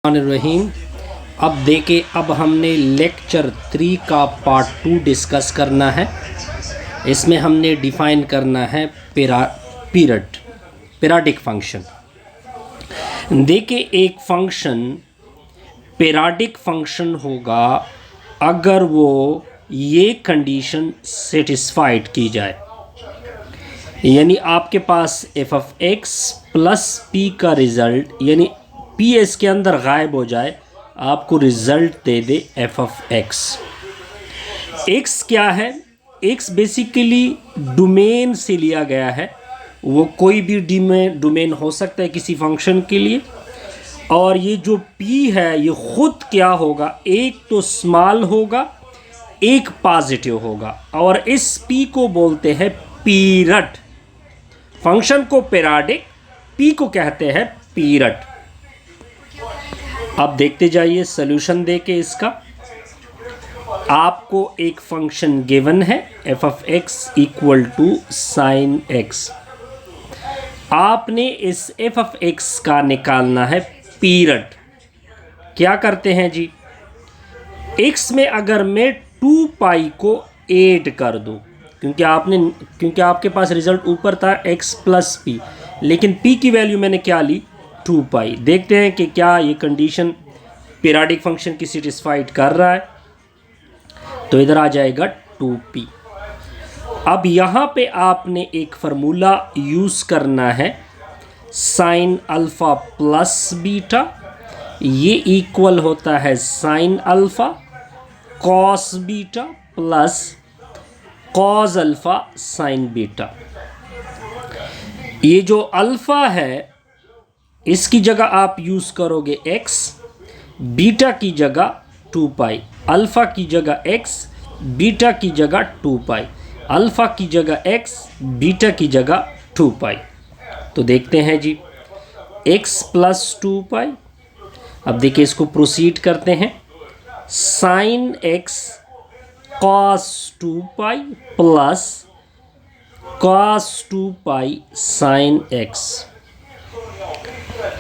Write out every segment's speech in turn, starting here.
रहीम। अब देखें, अब हमने लेक्चर 3 का पार्ट 2 डिस्कस करना है। इसमें हमने डिफ़ाइन करना है पीरियडिक फंक्शन। देखें, एक फंक्शन पीरियडिक फंक्शन होगा अगर वो ये कंडीशन सेटिस्फाइड की जाए, यानी आपके पास f of x plus p का रिज़ल्ट यानी p इसके अंदर गायब हो जाए, आपको result they they f of x। x क्या है? x बेसिकली डोमेन से लिया गया है, वो कोई भी डोमेन हो सकता है किसी फंक्शन के लिए। और ये जो p है ये ख़ुद क्या होगा, एक तो स्मॉल होगा, एक पॉजिटिव होगा, और इस p को बोलते हैं पीरियड। फंक्शन को पीरियडिक, p को कहते हैं पीरियड। अब देखते जाइए सॉल्यूशन देके इसका। आपको एक फंक्शन गिवन है f of x equal to sine x। आपने इस f ऑफ x का निकालना है पीरियड। क्या करते हैं जी, x में अगर मैं 2 पाई को ऐड कर दूं, क्योंकि आपके पास रिजल्ट ऊपर था x प्लस p, लेकिन p की वैल्यू मैंने क्या ली, 2 पाई। देखते हैं कि क्या ये कंडीशन पीरियडिक फंक्शन की सेटिस्फाइड कर रहा है। तो इधर आ जाएगा 2p। अब यहाँ पे आपने एक फार्मूला यूज़ करना है, साइन अल्फ़ा प्लस बीटा, ये इक्वल होता है sine alpha cos beta plus cos alpha sine beta. ये जो अल्फ़ा है इसकी जगह आप यूज़ करोगे x, बीटा की जगह 2 पाई, अल्फ़ा की जगह x, बीटा की जगह 2 पाई, अल्फ़ा की जगह x, बीटा की जगह 2 पाई। तो देखते हैं जी, x प्लस 2 पाई। अब देखिए इसको प्रोसीड करते हैं, sine x cos 2 pi plus cos 2 pi sine x।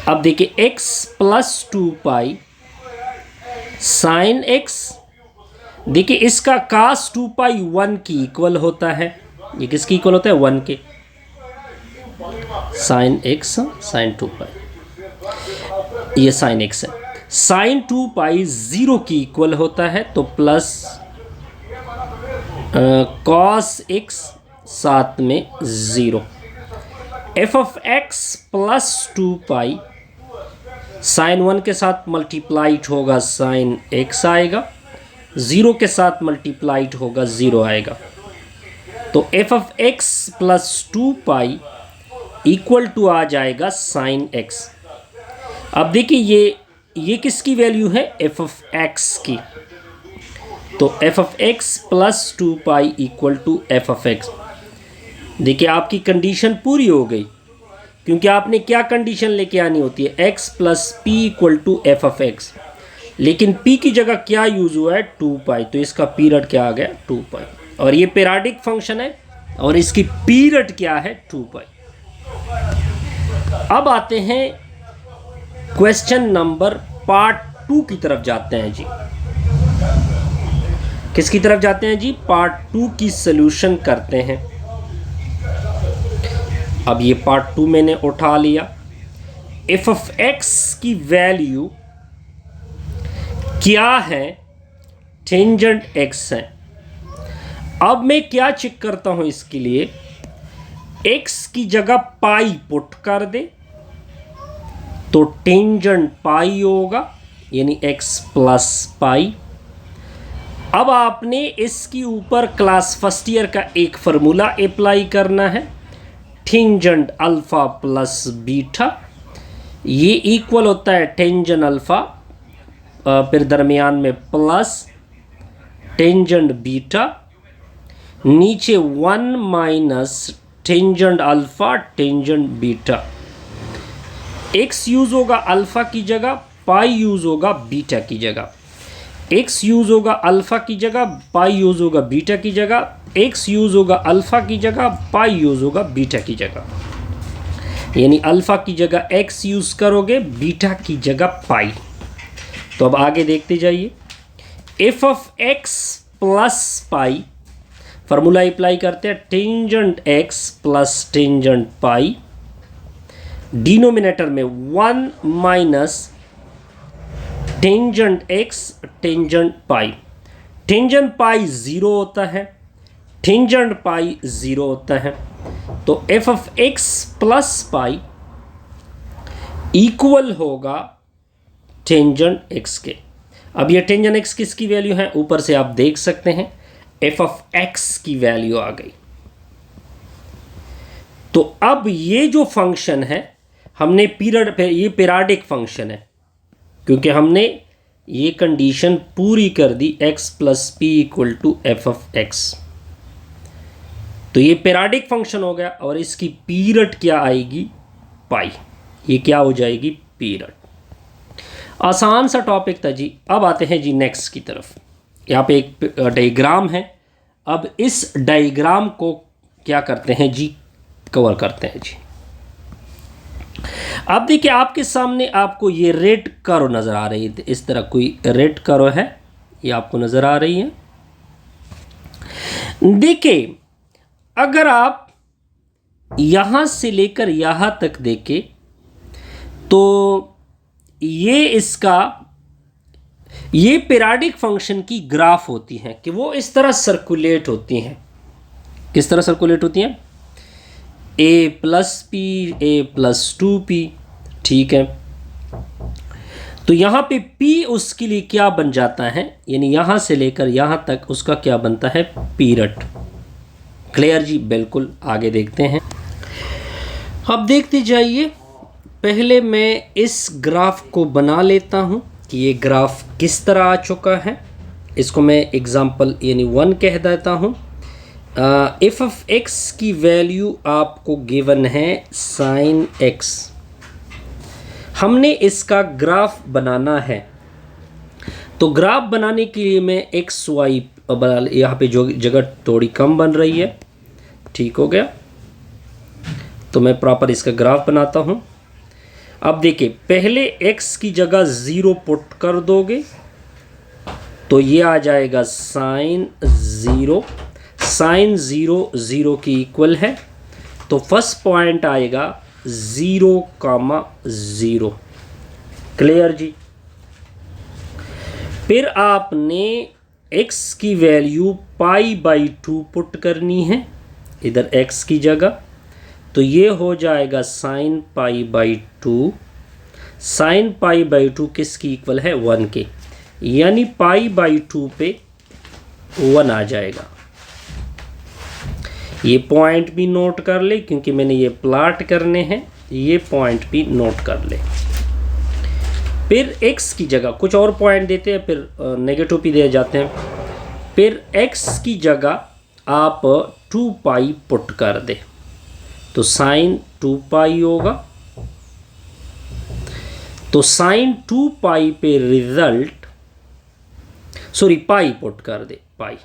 अब देखिए x plus 2 pi sine x, देखिए इसका cos 2 पाई 1 की इक्वल होता है। ये किसकी इक्वल होता है? 1 के। साइन x साइन 2 पाई, ये साइन x है। साइन 2 पाई 0 की इक्वल होता है, तो प्लस cos x साथ में 0। f of x plus 2 pi sign 1 के साथ मल्टीप्लाइड होगा साइन x आएगा, 0 के साथ मल्टीप्लाइड होगा 0 आएगा। तो f of x plus 2 pi equal to आ जाएगा साइन x। अब देखिए ये किसकी वैल्यू है? f ऑफ x की। तो f of x plus 2 pi equal to f of x। देखिए आपकी कंडीशन पूरी हो गई, क्योंकि आपने क्या कंडीशन लेके आनी होती है, x plus p equal to f of x, लेकिन p की जगह क्या यूज़ हुआ है? 2 पाई। तो इसका पीरियड क्या आ गया? 2 पाई। और ये पीरियडिक फंक्शन है और इसकी पीरियड क्या है? 2 पाई। अब आते हैं क्वेश्चन नंबर पार्ट 2 की तरफ जाते हैं जी। किसकी तरफ जाते हैं जी? पार्ट 2 की सॉल्यूशन करते हैं। अब ये पार्ट 2 मैंने उठा लिया। f ऑफ x की वैल्यू क्या है? टेंजेंट x है। अब मैं क्या चेक करता हूं इसके लिए, x की जगह पाई पुट कर दे तो टेंजेंट पाई होगा, यानी x प्लस पाई। अब आपने इसके ऊपर क्लास फर्स्ट ईयर का एक फार्मूला अप्लाई करना है, टेंजेंट अल्फ़ा प्लस बीटा, ये इक्वल होता है टेंजेंट अल्फ़ा फिर दरमियान में प्लस टेंजेंट बीटा, नीचे 1 minus tangent alpha tangent beta. x use होगा अल्फ़ा की जगह, पाई यूज़ होगा बीटा की जगह। x यूज़ होगा अल्फ़ा की जगह, पाई यूज़ होगा बीटा की जगह। x यूज़ होगा अल्फ़ा की जगह, पाई यूज़ होगा बीटा की जगह। यानी अल्फ़ा की जगह x यूज़ करोगे, बीटा की जगह पाई। तो अब आगे देखते जाइए। F of x plus pi, formula apply करते हैं, टेंजेंट एक्स प्लस टेंजेंट पाई, डिनोमिनेटर में 1 माइनस टेंजेंट एक्स टेंजेंट पाई। टेंजेंट पाई 0 होता है, टेंजेंट पाई 0 होता है, तो F of x plus pi equal होगा टेंजेंट एक्स के। अब ये टेंजेंट एक्स किसकी वैल्यू है, ऊपर से आप देख सकते हैं एफ ऑफ एक्स की वैल्यू आ गई। तो अब ये जो फंक्शन है हमने ये पीरियोडिक फंक्शन है, क्योंकि हमने ये कंडीशन पूरी कर दी x plus P equal to F of X. तो ये पीरियोडिक फंक्शन हो गया और इसकी पीरियड क्या आएगी, पाई। ये क्या हो जाएगी, पीरियड। आसान सा टॉपिक था जी। अब आते हैं जी नेक्स्ट की तरफ। यहाँ पे एक डायग्राम है। अब इस डायग्राम को क्या करते हैं जी, कवर करते हैं जी। अब देखिए आपके सामने आपको ये रेड कर्व नज़र आ रही है, इस तरह कोई रेड कर्व है, ये आपको नज़र आ रही है। देखिए अगर आप यहाँ से लेकर यहाँ तक देखें तो ये पीरियोडिक फंक्शन की ग्राफ होती हैं कि वो इस तरह सर्कुलेट होती हैं। किस तरह सर्कुलेट होती हैं, a plus P, A plus 2p, ठीक है। तो यहाँ पे p उसके लिए क्या बन जाता है, यानी यहाँ से लेकर यहाँ तक उसका क्या बनता है, पीरियड। क्लियर जी, बिल्कुल। आगे देखते हैं। अब देखते जाइए। पहले मैं इस ग्राफ को बना लेता हूँ कि ये ग्राफ किस तरह आ चुका है। इसको मैं एग्जाम्पल यानी 1 कह देता हूँ। एफ ऑफ एक्स की वैल्यू आपको गिवन है साइन एक्स। हमने इसका ग्राफ बनाना है, तो ग्राफ बनाने के लिए मैं एक्स वाई यहाँ पे जो जगह थोड़ी कम बन रही है, ठीक हो गया। तो मैं प्रॉपर इसका ग्राफ बनाता हूँ। अब देखिए पहले x की जगह 0 पुट कर दोगे तो ये आ जाएगा साइन 0। साइन 0 0 की इक्वल है, तो फर्स्ट पॉइंट आएगा 0,0। क्लियर जी। फिर आपने x की वैल्यू π/2 पुट करनी है इधर x की जगह, तो ये हो जाएगा साइन π/2। साइन π/2 किसकी इक्वल है, 1 के, यानी π/2 पे 1 आ जाएगा। ये पॉइंट भी नोट कर ले क्योंकि मैंने ये प्लॉट करने हैं, ये पॉइंट भी नोट कर ले। फिर x की जगह कुछ और पॉइंट देते हैं, फिर नेगेटिव भी दे जाते हैं। फिर x की जगह आप 2π पुट कर दे तो साइन 2π होगा। तो साइन 2π पे रिजल्ट, सॉरी पाई पुट कर दे, पाई,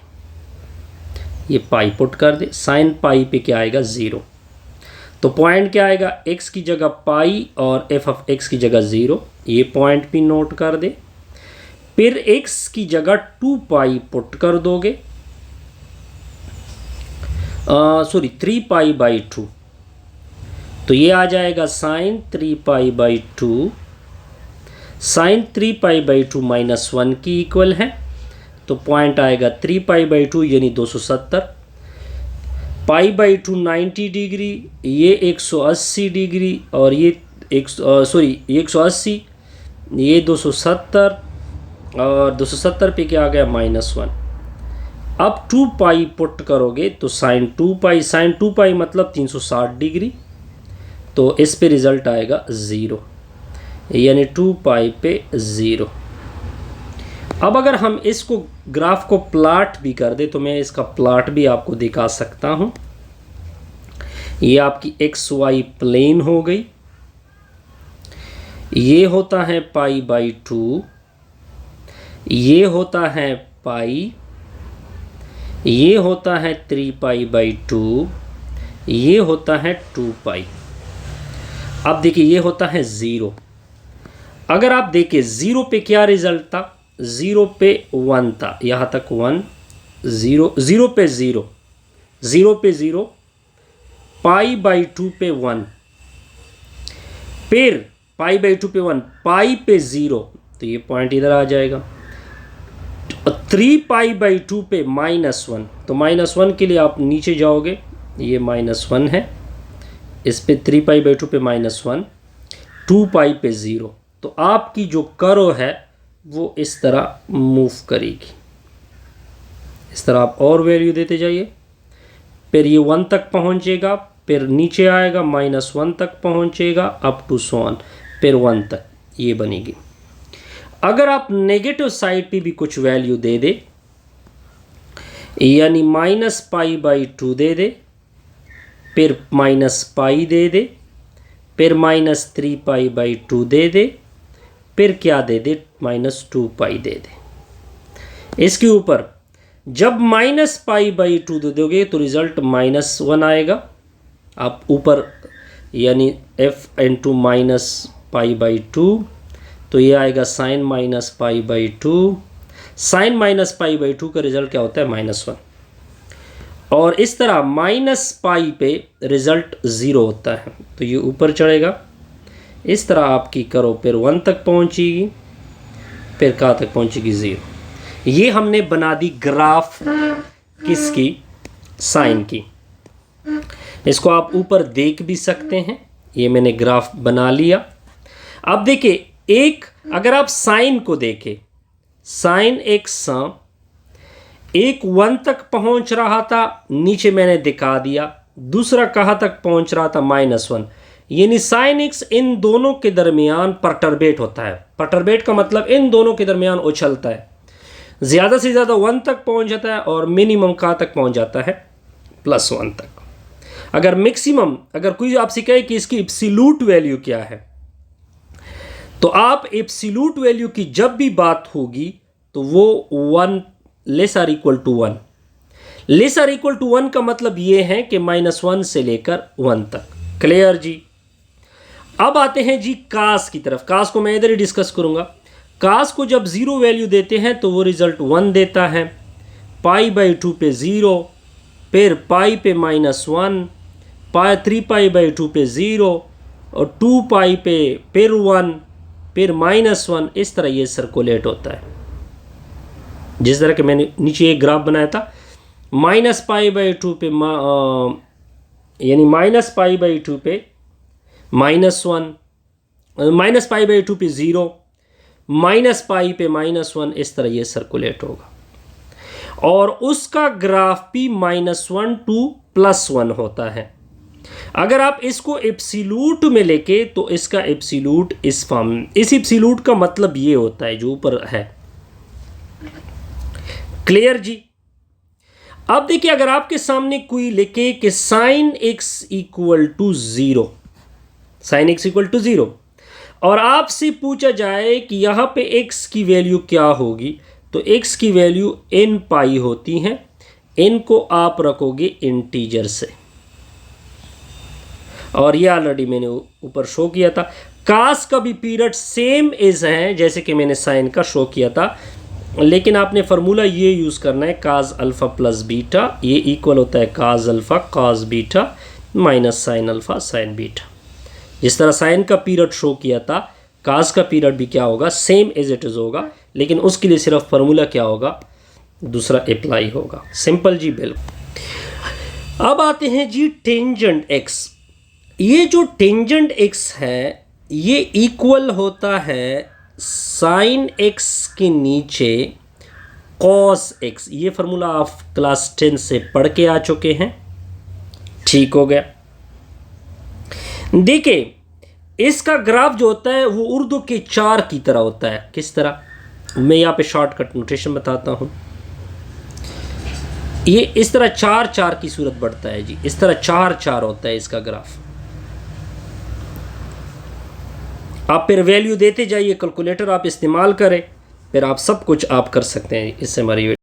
ये पाई पुट कर दे, साइन पाई पे क्या आएगा, 0। तो पॉइंट क्या आएगा, x की जगह पाई और f ऑफ x की जगह 0, ये पॉइंट भी नोट कर दे। फिर x की जगह 2π पुट कर दोगे, सॉरी 3π/2, तो ये आ जाएगा साइन 3π/2। साइन 3π/2 -1 की इक्वल है, तो पॉइंट आएगा 3π/2 यानी 270। π/2 90 डिग्री, ये 180 डिग्री और ये 180, ये 270 और 270 पे क्या आ गया, -1। अब 2π पुट करोगे तो साइन 2π मतलब 360 डिग्री, तो इस पे रिज़ल्ट आएगा 0, यानी 2π पे 0। अब अगर हम इसको ग्राफ को प्लॉट भी कर दे तो मैं इसका प्लॉट भी आपको दिखा सकता हूँ। ये आपकी XY प्लेन हो गई, ये होता है π/2, ये होता है पाई, ये होता है 3π/2, ये होता है 2π। अब देखिए ये होता है 0। अगर आप देखें 0 पे क्या रिजल्ट था, 0 पे 1 था, यहाँ तक 1, 0, 0 पे 0, 0 पे 0, π/2 पे 1, फिर π/2 पे 1, पाई पे 0, तो ये पॉइंट इधर आ जाएगा। 3π/2 पे -1, तो -1 के लिए आप नीचे जाओगे, ये -1 है, इस पे 3π/2 पे -1, 2π पे 0, तो आपकी जो कर्व है वो इस तरह मूव करेगी। इस तरह आप और वैल्यू देते जाइए, फिर ये 1 तक पहुंचेगा, फिर नीचे आएगा, -1 तक पहुंचेगा, अप टू सो ऑन, फिर 1 तक ये बनेगी। अगर आप नेगेटिव साइड पे भी कुछ वैल्यू दे दे, यानी -π/2 दे दे, फिर -π दे दे, फिर -3π/2 दे दे, फिर क्या दे दे, -2π दे दे। इसके ऊपर जब -π/2 दे दोगे तो रिजल्ट -1 आएगा। आप ऊपर यानी f इंटू -π/2, तो ये आएगा sin -π/2। sin -π/2 का रिजल्ट क्या होता है, -1। और इस तरह -π पे रिजल्ट 0 होता है, तो ये ऊपर चढ़ेगा। इस तरह आपकी करो, फिर 1 तक पहुंचेगी, फिर कहाँ तक पहुंचेगी, 0। ये हमने बना दी ग्राफ किसकी, साइन की। इसको आप ऊपर देख भी सकते हैं, ये मैंने ग्राफ बना लिया। अब देखिए, एक अगर आप साइन को देखें, साइन x एक 1 तक पहुंच रहा था, नीचे मैंने दिखा दिया। दूसरा कहाँ तक पहुंच रहा था, -1, यानी साइन x इन दोनों के दरमियान परटर्बेट होता है। परटर्बेट का मतलब इन दोनों के दरमियान उछलता है, ज़्यादा से ज़्यादा 1 तक पहुंच जाता है, और मिनिमम कहाँ तक पहुंच जाता है, +1 तक। अगर मैक्सिमम, अगर कोई आपसे कहे कि इसकी एब्सोल्यूट वैल्यू क्या है, तो आप एब्सोल्यूट वैल्यू की जब भी बात होगी तो वो 1 lesser equal to 1। Lesser equal to 1 का मतलब ये है कि -1 से लेकर 1 तक। क्लियर जी। अब आते हैं जी कास की तरफ। कास को मैं इधर ही डिस्कस करूंगा। कास को जब 0 वैल्यू देते हैं तो वो रिजल्ट 1 देता है, π/2 पे 0, फिर π पे -1, 3π/2 पे 0, और 2π पे फिर 1, फिर -1। इस तरह ये सर्कुलेट होता है। जिस तरह के मैंने नीचे एक ग्राफ बनाया था, -π/2 पे यानी -π/2 पे -1, -π/2 पे 0, -π पे -1, इस तरह ये सर्कुलेट होगा। और उसका ग्राफ भी -1 टू +1 होता है। अगर आप इसको एब्सोल्यूट में लेके, तो इसका एब्सोल्यूट इस फॉर्म, इस एब्सोल्यूट का मतलब ये होता है जो ऊपर है। क्लियर जी। अब देखिए, अगर आपके सामने कोई लिखे कि sin x equal to 0, sin x equal to 0, और आपसे पूछा जाए कि यहां पे x की वैल्यू क्या होगी, तो x की वैल्यू n होती है। n को आप रखोगे इंटीजर से, और ये ऑलरेडी मैंने ऊपर शो किया था। कास का भी पीरियड सेम एज है जैसे कि मैंने साइन का शो किया था, लेकिन आपने फार्मूला ये यूज़ करना है, काज अल्फ़ा प्लस बीटा, ये इक्वल होता है काज अल्फ़ा काज beta minus sine alpha sine beta. जिस तरह साइन का पीरियड शो किया था, काज का पीरियड भी क्या होगा, सेम एज इट इज़ होगा, लेकिन उसके लिए सिर्फ फार्मूला क्या होगा, दूसरा अप्लाई होगा। सिंपल जी, बिल्कुल। अब आते हैं जी टेंजेंट एक्स। ये जो टेंजेंट एक्स है, ये इक्वल होता है साइन एक्स के नीचे कॉस एक्स। ये फार्मूला आप क्लास 10 से पढ़ के आ चुके हैं, ठीक हो गया। देखिए, इसका ग्राफ जो होता है वो उर्दू के 4 की तरह होता है। किस तरह, मैं यहाँ पे शॉर्टकट नोटेशन बताता हूँ। ये इस तरह 4 की सूरत बढ़ता है जी, इस तरह 4 होता है इसका ग्राफ। आप फिर वैल्यू देते जाइए, कैलकुलेटर आप इस्तेमाल करें, फिर आप सब कुछ आप कर सकते हैं। इससे हमारी